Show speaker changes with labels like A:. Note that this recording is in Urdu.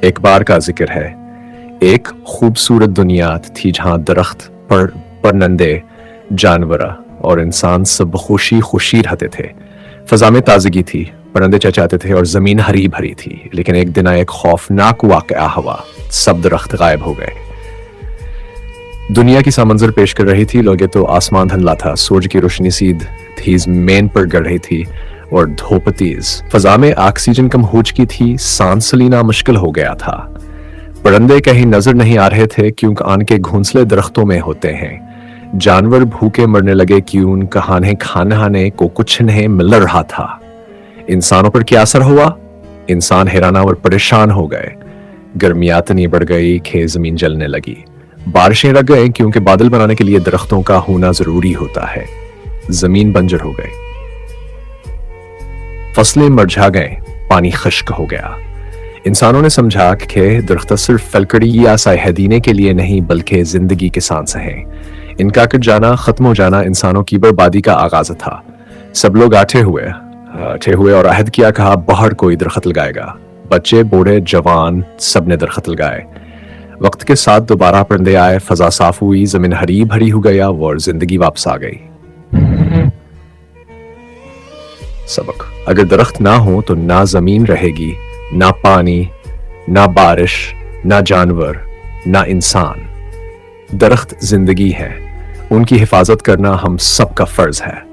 A: ایک بار کا ذکر ہے، ایک خوبصورت دنیا تھی جہاں درخت، پرندے، جانور اور انسان سب خوشی خوشی رہتے تھے۔ فضا میں تازگی تھی، پرندے چہچہاتے تھے اور زمین ہری بھری تھی۔ لیکن ایک دن ایک خوفناک واقعہ ہوا، سب درخت غائب ہو گئے۔ دنیا کی سا منظر پیش کر رہی تھی، لوگے تو آسمان دھندلا تھا، سورج کی روشنی سیدھ تھی زمین پر گر رہی تھی اور دھوپ تیز۔ فضا میں آکسیجن کم ہو چکی تھی، سانس لینا مشکل ہو گیا تھا۔ پرندے کہیں نظر نہیں آ رہے تھے کیونکہ ان کے گھونسلے درختوں میں ہوتے ہیں۔ جانور بھوکے مرنے لگے کیوں کہانے کھانے کو کچھ نہیں مل رہا تھا۔ انسانوں پر کیا اثر ہوا؟ انسان حیران اور پریشان ہو گئے۔ گرمیاں اتنی بڑھ گئی کہ زمین جلنے لگی، بارشیں رک گئیں کیونکہ بادل بنانے کے لیے درختوں کا ہونا ضروری ہوتا ہے۔ زمین بنجر ہو گئی، فصلیں مرجھا گئیں، پانی خشک ہو گیا۔ انسانوں نے سمجھا کہ درخت صرف پھلکڑی یا سایہ دینے کے لیے نہیں بلکہ زندگی کے سانس ہیں۔ ان کا کٹ جانا، ختم ہو جانا انسانوں کی بربادی کا آغاز تھا۔ سب لوگ اٹھے ہوئے اور عہد کیا، کہا باہر کوئی درخت لگائے گا۔ بچے، بوڑھے، جوان، سب نے درخت لگائے۔ وقت کے ساتھ دوبارہ پرندے آئے، فضا صاف ہوئی، زمین ہری بھری ہو گیا اور زندگی واپس آ گئی۔ سبق: اگر درخت نہ ہو تو نہ زمین رہے گی، نہ پانی، نہ بارش، نہ جانور، نہ انسان۔ درخت زندگی ہے، ان کی حفاظت کرنا ہم سب کا فرض ہے۔